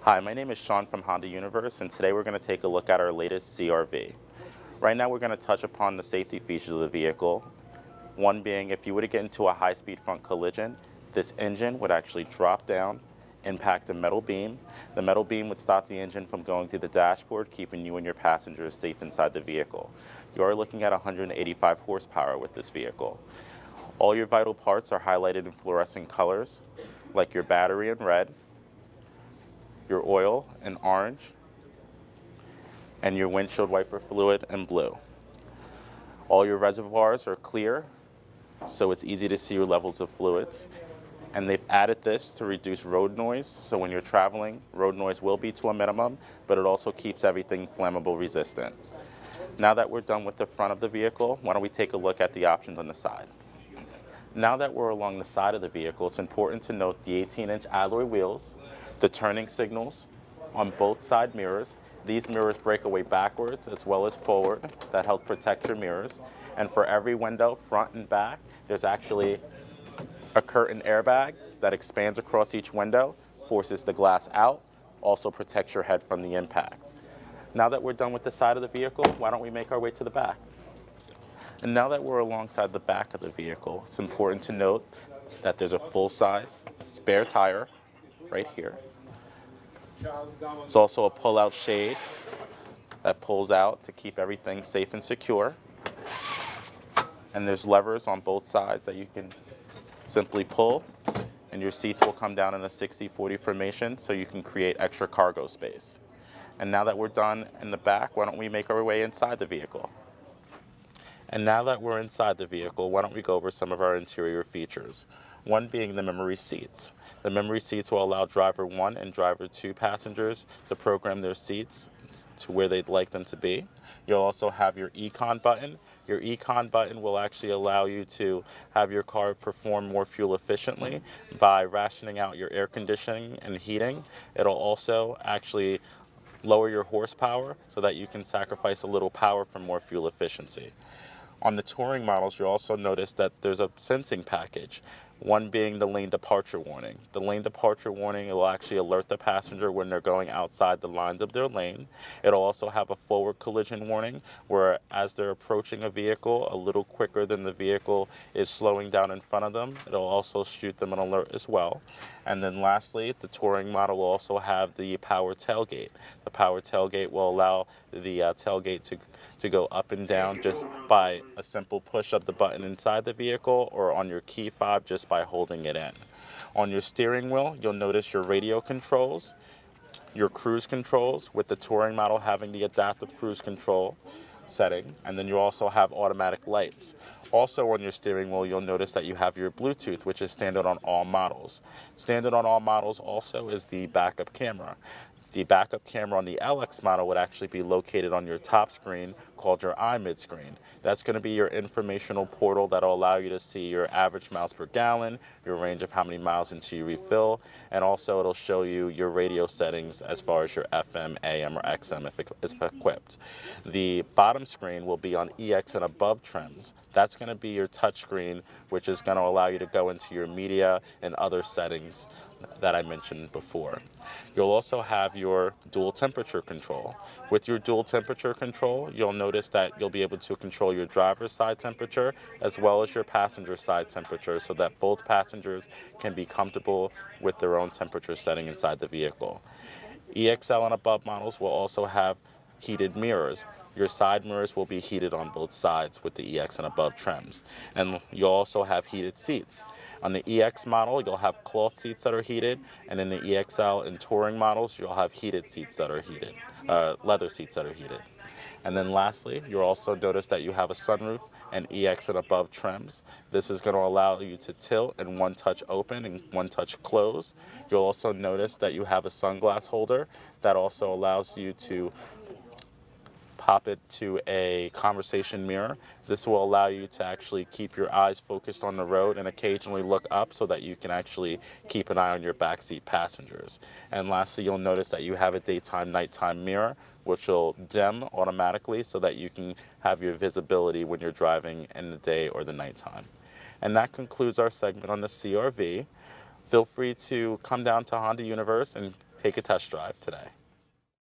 Hi, my name is Sean from Honda Universe, and today we're going to take a look at our latest CRV. Right now we're going to touch upon the safety features of the vehicle. One being, if you were to get into a high-speed front collision, this engine would actually drop down, impact a metal beam. The metal beam would stop the engine from going through the dashboard, keeping you and your passengers safe inside the vehicle. You are looking at 185 horsepower with this vehicle. All your vital parts are highlighted in fluorescent colors, like your battery in red, your oil in orange, and your windshield wiper fluid in blue. All your reservoirs are clear, so it's easy to see your levels of fluids. And they've added this to reduce road noise, so when you're traveling, road noise will be to a minimum, but it also keeps everything flammable resistant. Now that we're done with the front of the vehicle, why don't we take a look at the options on the side. Now that we're along the side of the vehicle, it's important to note the 18-inch alloy wheels, the turning signals on both side mirrors. These mirrors break away backwards as well as forward. That helps protect your mirrors. And for every window, front and back, there's actually a curtain airbag that expands across each window, forces the glass out, also protects your head from the impact. Now that we're done with the side of the vehicle, why don't we make our way to the back? And now that we're alongside the back of the vehicle, it's important to note that there's a full-size spare tire right here. There's also a pull-out shade that pulls out to keep everything safe and secure. And there's levers on both sides that you can simply pull, and your seats will come down in a 60-40 formation so you can create extra cargo space. And now that we're done in the back, why don't we make our way inside the vehicle? And now that we're inside the vehicle, why don't we go over some of our interior features? One being the memory seats. The memory seats will allow driver 1 and driver 2 passengers to program their seats to where they'd like them to be. You'll also have your Econ button. Your Econ button will actually allow you to have your car perform more fuel efficiently by rationing out your air conditioning and heating. It'll also actually lower your horsepower so that you can sacrifice a little power for more fuel efficiency. On the touring models, you'll also notice that there's a sensing package, one being the lane departure warning. The lane departure warning will actually alert the passenger when they're going outside the lines of their lane. It'll also have a forward collision warning where as they're approaching a vehicle a little quicker than the vehicle is slowing down in front of them, it'll also shoot them an alert as well. And then lastly, the touring model will also have the power tailgate. The power tailgate will allow the tailgate to go up and down just by a simple push of the button inside the vehicle or on your key fob just by holding it in. On your steering wheel, you'll notice your radio controls, your cruise controls, with the touring model having the adaptive cruise control setting, and then you also have automatic lights. Also on your steering wheel, you'll notice that you have your Bluetooth, which is standard on all models. Standard on all models also is the backup camera. The backup camera on the LX model would actually be located on your top screen called your iMid screen. That's going to be your informational portal that will allow you to see your average miles per gallon, your range of how many miles until you refill, and also it'll show you your radio settings as far as your FM, AM, or XM if it's equipped. The bottom screen will be on EX and above trims. That's going to be your touch screen, which is going to allow you to go into your media and other settings that I mentioned before. You'll also have your dual temperature control. With your dual temperature control, you'll notice that you'll be able to control your driver's side temperature as well as your passenger side temperature so that both passengers can be comfortable with their own temperature setting inside the vehicle. EXL and above models will also have heated mirrors. Your side mirrors will be heated on both sides with the EX and above trims. And you'll also have heated seats. On the EX model, you'll have cloth seats that are heated, and in the EXL and touring models, you'll have heated seats that are heated, leather seats that are heated. And then lastly, you'll also notice that you have a sunroof and EX and above trims. This is going to allow you to tilt and one touch open and one touch close. You'll also notice that you have a sunglass holder that also allows you to pop it to a conversation mirror. This will allow you to actually keep your eyes focused on the road and occasionally look up so that you can actually keep an eye on your backseat passengers. And lastly, you'll notice that you have a daytime, nighttime mirror, which will dim automatically so that you can have your visibility when you're driving in the day or the nighttime. And that concludes our segment on the CRV. Feel free to come down to Honda Universe and take a test drive today.